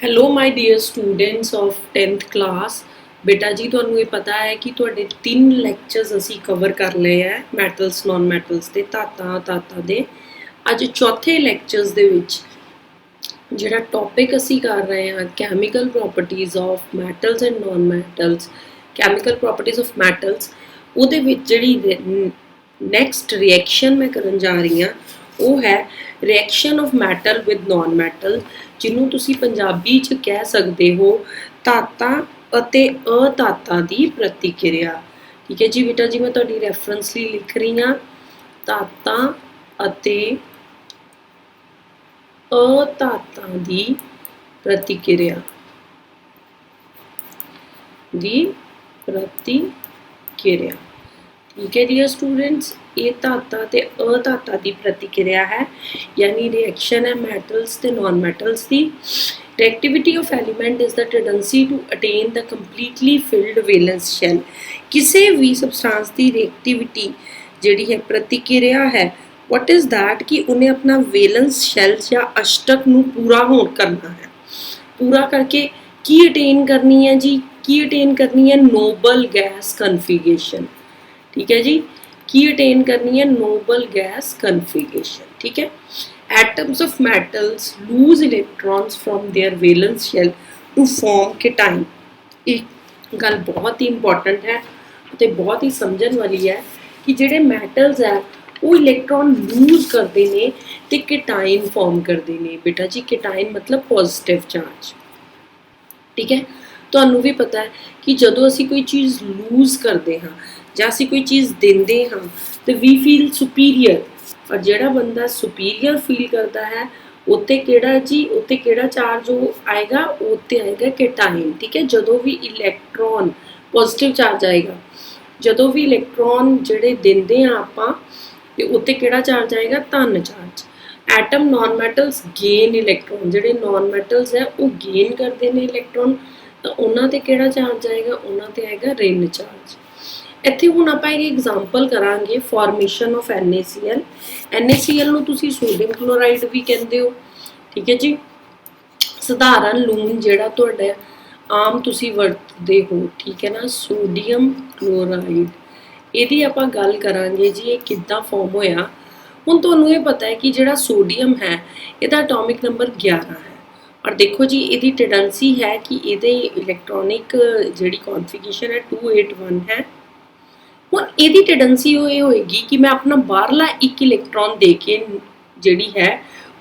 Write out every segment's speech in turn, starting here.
Hello my dear students of 10th class. बेटा जी ਤੁਹਾਨੂੰ ਇਹ ਪਤਾ ਹੈ ਕਿ ਤੁਹਾਡੇ 3 ਲੈਕਚਰਸ ਅਸੀਂ ਕਵਰ ਕਰ ਲਏ ਹੈ ਮੈਟਲਸ ਨॉन ਮੈਟਲਸ ਦੇ ਤਾਤਾ ਦੇ। ਅੱਜ ਚੌਥੇ ਲੈਕਚਰਸ ਦੇ ਵਿੱਚ ਜਿਹੜਾ ਟੌਪਿਕ ਅਸੀਂ ਕਰ ਰਹੇ ਹਾਂ chemical properties of metals and non metals, chemical properties of metals, ਉਹਦੇ ਵਿੱਚ ਜਿਹੜੀ ਨੈਕਸਟ ਰਿਐਕਸ਼ਨ ਮੈਂ ਕਰਨ ਜਾ ਰਹੀ ਹਾਂ ਉਹ ਹੈ reaction of metal with non metal, ਜਿਹਨੂੰ ਤੁਸੀਂ ਪੰਜਾਬੀ 'ਚ ਕਹਿ ਸਕਦੇ ਹੋ ਧਾਤਾਂ ਅਤੇ ਅਧਾਤਾਂ ਦੀ ਪ੍ਰਤੀਕਿਰਿਆ। ਠੀਕ ਹੈ ਜੀ ਬੇਟਾ ਜੀ, ਮੈਂ ਤੁਹਾਡੀ ਰੈਫਰੈਂਸ ਲਈ ਲਿਖ ਰਹੀ ਹਾਂ ਧਾਤਾਂ ਅਤੇ ਅਧਾਤਾਂ ਦੀ ਪ੍ਰਤੀਕਿਰਿਆ ठीक है डियर स्टूडेंट्स, ये धाता ते अधाता की प्रतिक्रिया है, यानी रिएक्शन है मैटल्स ते नॉन मैटल्स की। Reactivity of element is the tendency to attain the completely filled valence shell. किसी भी सबस्टांस की रिएक्टिविटी जिहड़ी है प्रतिक्रिया है वट इज़ दैट कि उन्हें अपना वैलेंस शेल या अष्टक नूं पूरा होण करना है। पूरा करके की अटेन करनी है जी, की अटेन करनी है नोबल गैस कन्फिगरेशन। ठीक है जी, की अटेन करनी है नोबल गैस कन्फिगरेशन। ठीक है, atoms of metals lose electrons from their valence shell to form cation. एक गल बहुत ही इंपॉर्टेंट है तो बहुत ही समझण वाली है कि जिहड़े मैटल्स है वो इलेक्ट्रॉन लूज करते हैं तो केटाइन फॉर्म करते हैं। बेटा जी केटाइन मतलब पॉजिटिव चार्ज। ठीक है, तुहानू भी पता है कि जदों असी कोई चीज़ लूज करते हाँ ਜਾਂ ਅਸੀਂ ਕੋਈ ਚੀਜ਼ ਦਿੰਦੇ ਹਾਂ ਤੇ ਵੀ ਫੀਲ ਸੁਪੀਰੀਅਰ, ਪਰ ਜਿਹੜਾ ਬੰਦਾ ਸੁਪੀਰੀਅਰ ਫੀਲ ਕਰਦਾ ਹੈ ਉੱਤੇ ਕਿਹੜਾ ਜੀ, ਉੱਤੇ ਕਿਹੜਾ ਚਾਰਜ ਆਏਗਾ, ਉੱਤੇ ਆਏਗਾ ਕੈਟਾਇਨ। ਠੀਕ ਹੈ, ਜਦੋਂ ਵੀ ਇਲੈਕਟ੍ਰੋਨ ਪੋਜ਼ਿਟਿਵ ਚਾਰਜ ਆਏਗਾ, ਜਦੋਂ ਵੀ ਇਲੈਕਟ੍ਰੋਨ ਜਿਹੜੇ ਦਿੰਦੇ ਹਾਂ ਆਪਾਂ ਤੇ ਉੱਤੇ ਕਿਹੜਾ ਚਾਰਜ ਆਏਗਾ, ਧਨ charge. Atom non metals gain electron, ਜਿਹੜੇ ਨॉन ਮੈਟਲਸ ਹੈ ਉਹ ਗੇਨ ਕਰਦੇ ਨੇ ਇਲੈਕਟ੍ਰੋਨ, ਤਾਂ ਉਹਨਾਂ ਤੇ ਕਿਹੜਾ ਚਾਰਜ ਆਏਗਾ, ਉਹਨਾਂ ਤੇ ਆਏਗਾ ਰਿਨ ਚਾਰਜ। ਇੱਥੇ ਹੁਣ ਆਪਾਂ ਇੱਕ ਐਗਜ਼ਾਮਪਲ ਕਰਾਂਗੇ ਫਾਰਮੇਸ਼ਨ ਆਫ NaCl। NaCl ਨੂੰ ਤੁਸੀਂ ਸੋਡੀਅਮ ਕਲੋਰਾਈਡ ਵੀ ਕਹਿੰਦੇ ਹੋ। ਠੀਕ ਹੈ ਜੀ, ਸਧਾਰਨ ਲੂਣ ਜਿਹੜਾ ਤੁਹਾਡਾ ਆਮ ਤੁਸੀਂ ਵਰਤਦੇ ਹੋ, ਠੀਕ ਹੈ ਨਾ, ਸੋਡੀਅਮ ਕਲੋਰਾਈਡ, ਇਹਦੀ ਆਪਾਂ ਗੱਲ ਕਰਾਂਗੇ ਜੀ ਇਹ ਕਿੱਦਾਂ ਫਾਰਮ ਹੋਇਆ। ਹੁਣ ਤੁਹਾਨੂੰ ਇਹ ਪਤਾ ਹੈ ਕਿ ਜਿਹੜਾ ਸੋਡੀਅਮ ਹੈ ਇਹਦਾ ਐਟੋਮਿਕ ਨੰਬਰ 11 ਹੈ, और देखो जी ਇਹਦੀ ਟੈਂਡੈਂਸੀ ਹੈ ਕਿ ਇਹਦੇ ਇਲੈਕਟ੍ਰੋਨਿਕ ਜਿਹੜੀ ਕਨਫਿਗਰੇਸ਼ਨ ਹੈ 281 ਹੈ। ਹੁਣ ਇਹਦੀ ਟੈਂਡੈਂਸੀ ਇਹ ਹੋਏਗੀ ਕਿ ਮੈਂ ਆਪਣਾ ਬਾਹਰਲਾ ਇੱਕ ਇਲੈਕਟ੍ਰੋਨ ਦੇ ਕੇ ਜਿਹੜੀ ਹੈ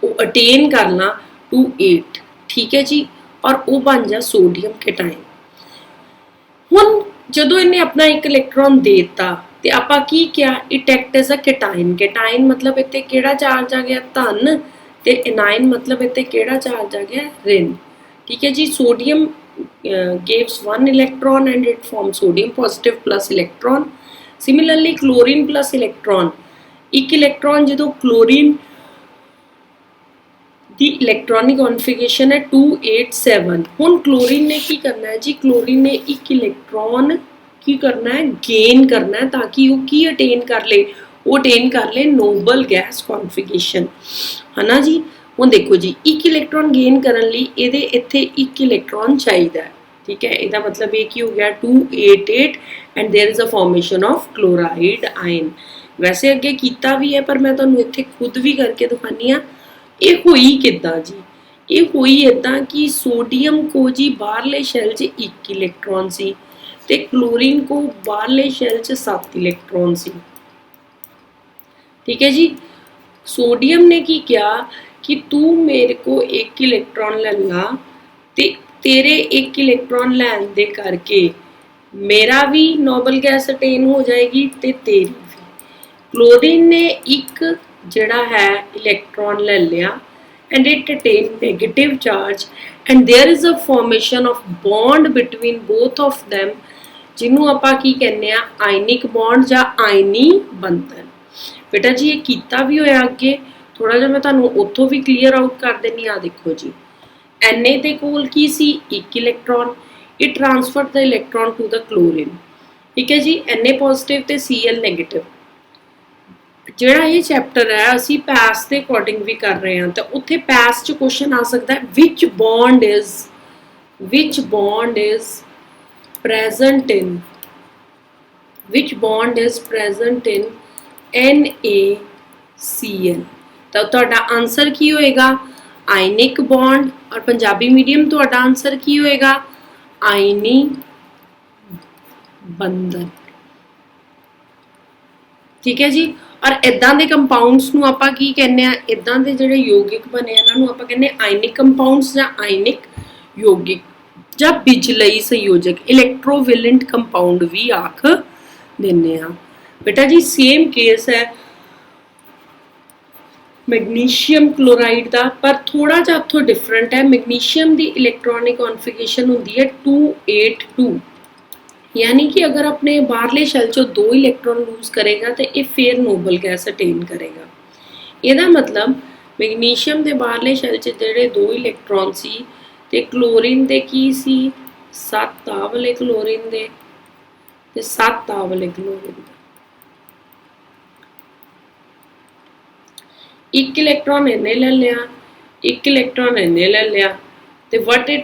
ਉਹ ਅਟੇਨ ਕਰ ਲਾਂ 28। ਠੀਕ ਹੈ ਜੀ, ਔਰ ਉਹ ਬਣ ਜਾ ਸੋਡੀਅਮ ਕੈਟਾਇਨ। ਹੁਣ ਜਦੋਂ ਇਹਨੇ ਆਪਣਾ ਇੱਕ ਇਲੈਕਟ੍ਰੋਨ ਦੇ ਦਿੱਤਾ ਤੇ ਆਪਾਂ ਕੀ ਕਿਹਾ, ਇਟ ਐਕਟ ਐਜ਼ ਅ ਕੈਟਾਇਨ। ਕੈਟਾਇਨ ਮਤਲਬ ਇੱਥੇ ਕਿਹੜਾ ਚਾਰਜ ਆ ਗਿਆ, ਧਨ, ਤੇ एनाइन मतलब इतने केड़ा चार्ज आ गया, रिन। ठीक है जी, sodium gives 1 electron and it forms sodium positive plus electron। Similarly chlorine plus electron, एक इलेक्ट्रॉन जो क्लोरीन दी इलेक्ट्रॉनिक कॉन्फ़िगरेशन है 287। हुण क्लोरीन ने की करना है जी, क्लोरीन ने एक इलेक्ट्रॉन की करना है, गेन करना है, ताकि वो की अटेन कर ले, वो अटेन कर ले नोबल गैस कॉन्फ़िगरेशन, है ना जी। ਹੁਣ देखो जी, एक इलेक्ट्रॉन गेन करने ਲਈ ਇਹਦੇ ਇੱਥੇ ਇੱਕ ਇਲੈਕਟ੍ਰੋਨ ਚਾਹੀਦਾ ਹੈ। ठीक है, ਇਹਦਾ मतलब ਇਹ ਕੀ ਹੋ ਗਿਆ 288 and there is a formation of chloride ion. वैसे अगे कीता भी है पर मैं ਤੁਹਾਨੂੰ ਇੱਥੇ खुद भी करके दिखानी हाँ ਇਹ ਹੋਈ ਕਿੱਦਾਂ ਜੀ। ਇਹ ਹੋਈ ਇਦਾਂ कि सोडियम को जी बाहरले शैल 'ਚ 1 इलेक्ट्रॉन सी ਤੇ क्लोरीन को बाहरले शैल 'ਚ 7 इलेक्ट्रॉन सी। ठीक है जी, सोडियम ने की किया कि तू मेरे को 1 इलेक्ट्रॉन ले ला, ते तेरे 1 इलेक्ट्रॉन लैन दे करके मेरा भी नोबल गैस अटेन हो जाएगी ते तेरी भी। क्लोरीन ने एक जड़ा है इलेक्ट्रॉन ले लिया and it attain negative charge and there is a formation of bond between both of them, जिन्हों आपां की कहने आ आयनिक बॉन्ड या आयनी बंधन। बेटा जी ये कीता भी होया अगे, थोड़ा जिहा मैं तुहानूं उत्थों भी क्लीयर आउट कर देनी। आ देखो जी, Na दे कोल की सी 1 electron, it transferred the electron to the chlorine. ठीक है जी, Na पॉजिटिव ते Cl नेगेटिव। ਜਿਹੜਾ ਇਹ ਚੈਪਟਰ ਹੈ ਅਸੀਂ ਪਾਸ ਦੇ ਅਕੋਰਡਿੰਗ ਵੀ ਕਰ ਰਹੇ ਹਾਂ, ਤਾਂ ਉੱਥੇ ਪਾਸ 'ਚ ਕੁਐਸਚਨ ਆ ਸਕਦਾ ਹੈ ਵਿਚ bond is present in NaCl। ਤਾਂ ਤੁਹਾਡਾ ਆਨਸਰ ਕੀ ਹੋਏਗਾ? Ionic bond. ਔਰ ਪੰਜਾਬੀ ਮੀਡੀਅਮ ਤੁਹਾਡਾ ਆਨਸਰ ਕੀ ਹੋਏਗਾ? ਆਇਨੀ ਬੰਧਨ। ਠੀਕ ਹੈ ਜੀ। ਔਰ ਇਦਾਂ ਦੇ ਕੰਪਾਊਂਡਸ ਨੂੰ ਆਪਾਂ ਕੀ ਕਹਿੰਦੇ ਆ? ਇਦਾਂ ਦੇ ਜਿਹੜੇ ਯੋਗਿਕ ਬਣੇ ਇਹਨਾਂ ਨੂੰ ਆਪਾਂ ਕਹਿੰਦੇ ਆਇਨਿਕ ਕੰਪਾਊਂਡਸ ਜਾਂ ਆਇਨਿਕ ਯੋਗਿਕ ਜਾਂ ਬਿਜਲਈ ਸੰਯੋਜਕ, ਇਲੈਕਟ੍ਰੋਵੈਲੈਂਟ ਕੰਪਾਊਂਡ ਵੀ ਆਖ ਦਿੰਦੇ ਆ। ਬੇਟਾ ਜੀ ਸੇਮ ਕੇਸ ਹੈ ਮੈਗਨੀਸ਼ੀਅਮ ਕਲੋਰਾਈਡ ਦਾ, ਪਰ ਥੋੜਾ ਜਿਹਾ ਉੱਥੋਂ ਡਿਫਰੈਂਟ ਹੈ। ਮੈਗਨੀਸ਼ੀਅਮ ਦੀ ਇਲੈਕਟ੍ਰੋਨਿਕ ਕਨਫਿਗਰੇਸ਼ਨ ਹੁੰਦੀ ਹੈ 282, यानी कि अगर अपने बाहरले शैल चो 2 इलैक्ट्रॉन लूज करेगा तो ये फिर नोबल गैस अटेन करेगा। ਇਹਦਾ मतलब मैग्नीशियम के बाहरले शैल च ਜਿਹੜੇ 2 इलैक्ट्रॉन सी ते क्लोरीन ਦੇ ਕੀ ਸੀ? 7 ਆ ਵਾਲੇ क्लोरीन ਦੇ ਤੇ 7 ਆ ਵਾਲੇ क्लोरीन ਦੇ। एक इलैक्ट्रॉन ਇਹਨੇ ਲੈ ਲਿਆ, एक इलैक्ट्रॉन ਇਹਨੇ ਲੈ ਲਿਆ ਤੇ what it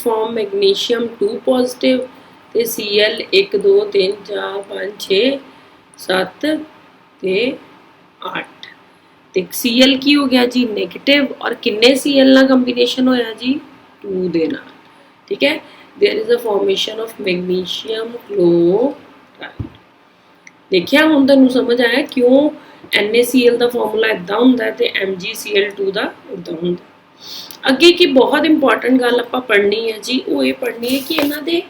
form magnesium 2 positive ਤੇ Cl 1 2 3 4 5 6 7 ਤੇ 8 ਤੇ Cl ਕੀ ਹੋ ਗਿਆ ਜੀ? ਨੈਗੇਟਿव। और किन्ने Cl ਨਾਲ ਕੰਬੀਨੇਸ਼ਨ ਹੋਇਆ ਜੀ? 2 ਦੇ ਨਾਲ। ਠੀਕ ਹੈ। There is a formation of magnesium chloride. देखिया ਹੁਣ ਤੁਹਾਨੂੰ ਸਮਝ ਆਇਆ ਕਿਉਂ NaCl ਦਾ ਫਾਰਮੂਲਾ ਇਦਾਂ ਹੁੰਦਾ ਹੈ ਤੇ MgCl2 ਦਾ ਇਦਾਂ ਹੁੰਦਾ। ਅੱਗੇ ਕੀ ਬਹੁਤ ਇੰਪੋਰਟੈਂਟ ਗੱਲ ਆਪਾਂ ਪੜ੍ਹਨੀ ਹੈ ਜੀ, ਉਹ ਇਹ ਪੜ੍ਹਨੀ ਹੈ ਕਿ ਇਹਨਾਂ ਦੇ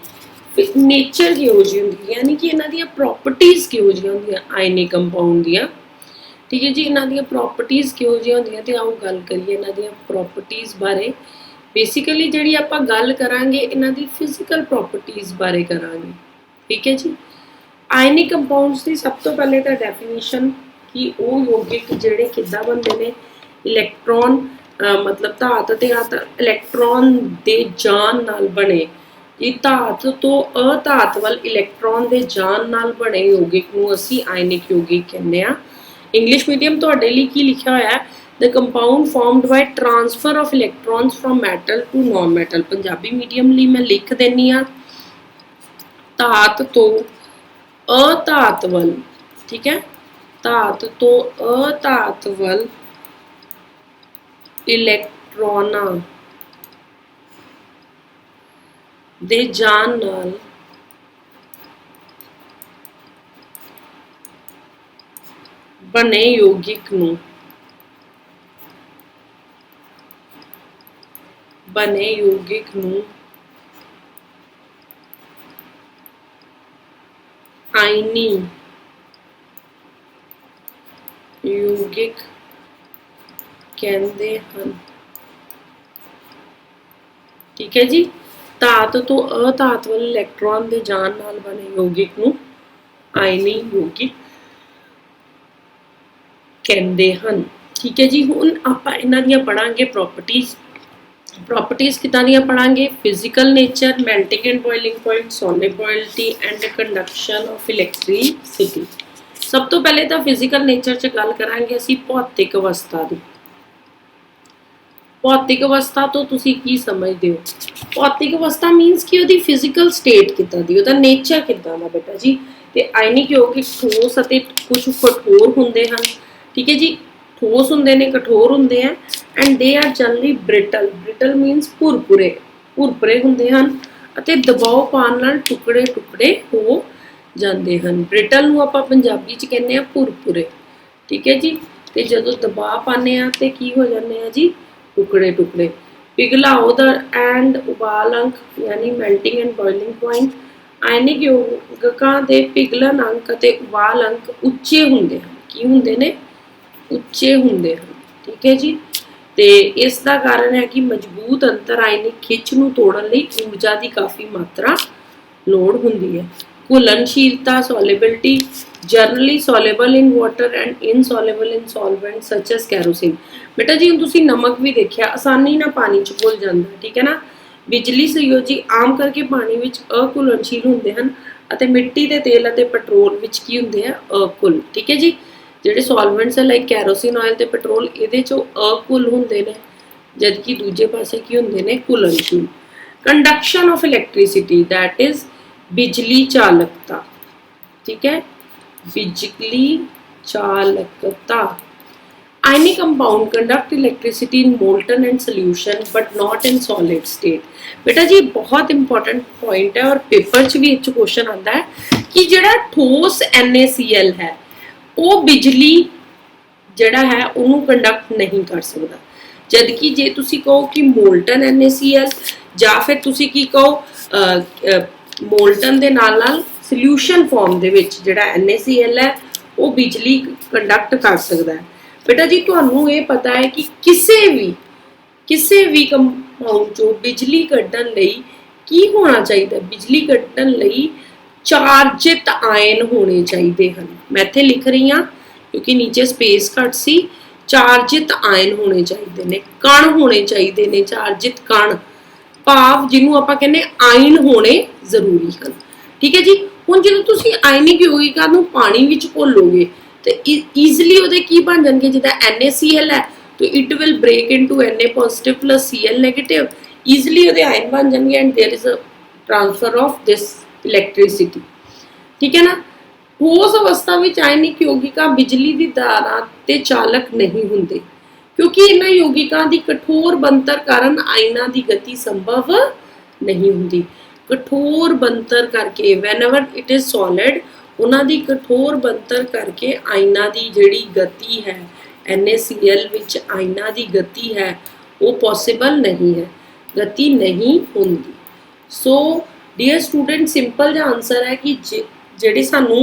नेचर किहो जी होंदी, यानी कि इन्हां दी प्रॉपर्टीज किहो जी होंदियां आयनिक कंपाउंड दियां। ठीक है जी। इन्हां दी प्रॉपर्टीज किहो जी होंदियां ते आओ गल करिए इन्हां दी प्रॉपर्टीज बारे। बेसिकली जिहड़ी आपां गल करांगे इन्हां दी फिजिकल प्रॉपर्टीज बारे करांगे। ठीक है जी। आयनिक कंपाउंड्स की सब तो पहले तो डेफिनेशन कि वो यौगिक जिहड़े किद्दां बनदे ने? इलैक्ट्रॉन मतलब धात ते इलैक्ट्रॉन दे जान नाल बने। धात तो अधात वाल इलैक्ट्रॉन के जान नाल बने यौगिक नूं असीं आयनिक यौगिक कहने आ। इंग्लिश मीडियम तुहाडे लई की लिखिया होया है? The compound formed by transfer of electrons from metal to non metal. Punjabi medium लई मैं लिख देनी आ धात तो अधात वल। ठीक है। धात तो अधात वल इलैक्ट्रॉनां ਦੇ ਜਾਣ ਨਾਲ ਬਣੇ ਯੌਗਿਕ ਨੂੰ ਆਇਨੀ ਯੌਗਿਕ ਕਹਿੰਦੇ ਹਨ। ठीक है जी। धात तो अधात वाले इलैक्ट्रॉन के जान नाल बने यौगिक नूं आयनी यौगिक कहते हैं। ठीक है जी। हुण आपां इन्हां दियां पढ़ांगे प्रॉपर्टीज किदां दियां पढ़ांगे? Physical nature, melting and boiling point, solubility and conduction of electricity. सब तो पहले तो फिजिकल नेचर च गल करांगे असीं भौतिक अवस्था दी। भौतिक अवस्था तो तुसी की समझते हो? भौतिक अवस्था मीनस कि उसकी फिजिकल स्टेट किदां दी, उसदा नेचर किदां दा बेटा जी। ते आयनिक यौगिक ठोस अते कुछ कठोर हुंदे हन। ठीक है जी। ठोस हुंदे ने, कठोर हुंदे हैं and they are generally brittle means भुरभुरे हुंदे हन अते दबाव पाउण नाल टुकड़े टुकड़े हो जाते हैं। ब्रिटल नूं आपां पंजाबी च कहने आ भुरभुरे। ठीक है जी। ते जदों दबाव पाने आ ते की हो जाने आ जी? टुकड़े टुकड़े। पिघलाओ एंड उबाल अंक यानी मेल्टिंग एंड बॉइलिंग पॉइंट। आयनिक यौगिकां दे पिघलन अंक ते उबाल अंक उच्चे हुंदे हन। की हुंदे ने? उच्चे हुंदे हन। ठीक है जी। ते इस दा कारण है कि मजबूत अंतर आयनिक खिच नूं तोड़न लई ऊर्जा की काफ़ी मात्रा लोड़ हुंदी है। घुलनशीलता solubility generally soluble in water and insoluble in solvent such as kerosene. बेटा जी हम तुसी नमक भी देखिया आसानी ना पानी च घुल जाता। ठीक है ना। बिजली संयोजी आम करके पानी विच अघुलनशील हुंदे हन अते मिट्टी दे तेल अते पेट्रोल विच की हुंदे आ अघुल। ठीक है जी। ਜਿਹੜੇ ਸੋਲਵੈਂਟਸ ਹੈ ਲਾਈਕ ਕੈਰੋਸਿਨ ਆਇਲ ਤੇ ਪੈਟਰੋਲ ਇਹਦੇ ਚੋਂ ਅਕੁਲ ਹੁੰਦੇ ਨੇ, ਜਦਕਿ ਦੂਜੇ ਪਾਸੇ ਕੀ ਹੁੰਦੇ ਨੇ, ਘੁਲਣਸ਼ੀਲ। Conduction of electricity that is बिजली चालकता, ठीक है, बिजली चालकता। Ionic compound conduct electricity in molten and solution but not in solid state. बेटा जी बहुत इंपॉर्टेंट पॉइंट है और पेपर च भी इस क्वेश्चन आता है कि जिहड़ा ठोस NaCl है वो बिजली जिहड़ा है उन्होंने कंडक्ट नहीं कर सकता, जबकि जे तुसी कहो कि मोल्टन NaCl ਜਾਂ ਫਿਰ ਤੁਸੀਂ ਕੀ ਕਹੋ ਮੋਲਟਨ ਦੇ ਨਾਲ ਸੋਲਿਊਸ਼ਨ ਫਾਰਮ ਦੇ ਵਿੱਚ ਜਿਹੜਾ NaCl ਹੈ ਉਹ ਬਿਜਲੀ ਕੰਡਕਟ ਕਰ ਸਕਦਾ ਹੈ। ਬੇਟਾ ਜੀ ਤੁਹਾਨੂੰ ਇਹ ਪਤਾ ਹੈ ਕਿ ਕਿਸੇ ਵੀ ਕੰਪਾਊਂਡ ਚੋਂ ਬਿਜਲੀ ਕੱਢਣ ਲਈ ਕੀ ਹੋਣਾ ਚਾਹੀਦਾ, ਬਿਜਲੀ ਕੱਢਣ ਲਈ ਚਾਰਜਿਤ ਆਇਨ ਹੋਣੇ ਚਾਹੀਦੇ ਹਨ। ਮੈਂ ਇੱਥੇ ਲਿਖ ਰਹੀ ਹਾਂ ਕਿਉਂਕਿ ਨੀਚੇ ਸਪੇਸ ਘੱਟ ਸੀ। ਚਾਰਜਿਤ ਆਇਨ ਹੋਣੇ ਚਾਹੀਦੇ ਨੇ, ਕਣ ਹੋਣੇ ਚਾਹੀਦੇ ਨੇ, ਚਾਰਜਿਤ ਕਣ ਭਾਵ ਜਿਹਨੂੰ ਆਪਾਂ ਕਹਿੰਦੇ ਆਇਨ ਹੋਣੇ ਜ਼ਰੂਰੀ ਹਨ, ਠੀਕ ਹੈ ਜੀ। ਹੁਣ ਜਦੋਂ ਤੁਸੀਂ ਆਇਨਿਕ ਯੌਗਿਕਾਂ ਨੂੰ ਪਾਣੀ ਵਿੱਚ ਘੋਲੋਗੇ ਤੇ ਈਜ਼ੀਲੀ ਉਹਦੇ ਕੀ ਬਣ ਜਾਣਗੇ, ਜਿੱਦਾਂ NaCl ਹੈ तो it will break into Na positive plus Cl negative, easily ਉਹਦੇ ਆਇਨ ਬਣ ਜਾਣਗੇ and there is a transfer of this electricity, ठीक है ना। ठोस अवस्था ਵਿੱਚ ਆਇਨਿਕ ਯੌਗਿਕਾਂ ਬਿਜਲੀ ਦੀ ਧਾਰਾ ਤੇ ਚਾਲਕ ਨਹੀਂ ਹੁੰਦੇ क्योंकि इन्हां यौगिकां दी कठोर बनतर कारण आयनां दी गति संभव नहीं हुंदी। कठोर बनतर करके whenever it is solid उन्हां दी कठोर बनतर करके आयनां दी जिहड़ी गति है NaCl विच आयनां दी गति है वो पॉसिबल नहीं है, गति नहीं हुंदी। सो डियर स्टूडेंट सिंपल जिहा आंसर है कि जिहड़ी सानू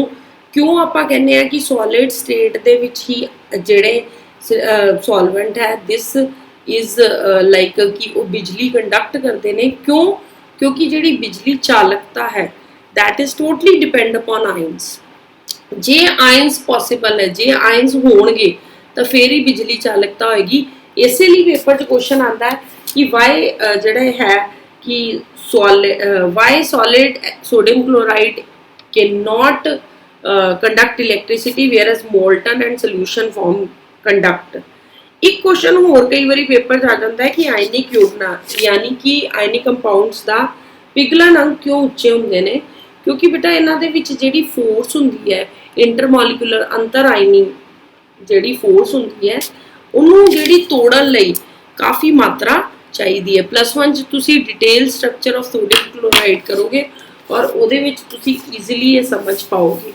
क्यों आपां कहने आ कि सॉलिड स्टेट दे विच ही जिहड़े सॉल्वेंट है दिस इज लाइक कि वो बिजली कंडक्ट करते हैं। क्यों? क्योंकि जिहड़ी बिजली चालकता है that is totally depend upon ions. J ions possible है, जे आयंस होणगे तो फिर ही बिजली चालकता होएगी। इसलिए पेपर च क्वेश्चन आता है कि वाई जिहड़ा है कि why solid sodium chloride can not conduct electricity whereas molten and solution form conduct. एक क्वेश्चन होर कई बार पेपर आ जाता है कि आयनिक योजना यानी कि आयनिक कंपाउंड्स का पिघलन अंक क्यों उच्चे होंगे ने, क्योंकि बेटा इन्हां दे विच जिहड़ी फोर्स हुंदी है इंटरमोलिकुलर अंतर आयनी जिहड़ी फोर्स हुंदी है उन्होंने जिहड़ी तोड़न लई काफ़ी मात्रा चाहिदी है। +1 च तुसीं detail structure of sodium chloride करोगे और उहदे विच तुसीं ईजिली ये समझ पाओगे।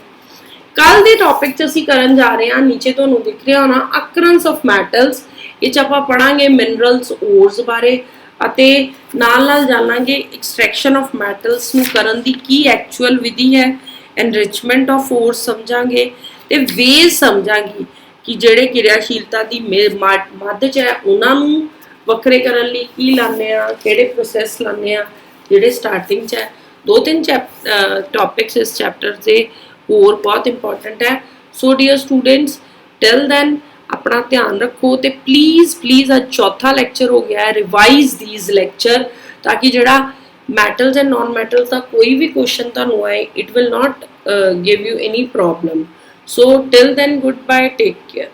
कल के टॉपिक च असीं करन जा रहे हैं, नीचे तुहानूं दिख रहा होना अकरेंस ऑफ मैटल्स। ये च आपां पढ़ांगे मिनरल्स ओर्स बारे अते नाल जानांगे एक्सट्रैक्शन ऑफ मैटल्स नूं करन दी की एक्चुअल विधि है, एनरिचमेंट ऑफ ओर्स समझांगे ते वेज समझांगे कि जिहड़े क्रियाशीलता दी मध्य च है उन्हां नूं वखरे करन लई की लाने आ, किहड़े प्रोसैस लाने आ जिहड़े स्टार्टिंग च है। 2-3 टॉपिक्स इस चैप्टर से और बहुत इंपॉर्टेंट है। So dear students till then अपना ध्यान रखो तो प्लीज़ आज चौथा लेक्चर हो गया है, रिवाइज दीज लेक्चर ताकि जिहड़ा मैटल्स एंड नॉन मैटल्स का कोई भी क्वेश्चन तुहानूं आए it will not give you any problem. So till then goodbye, take care.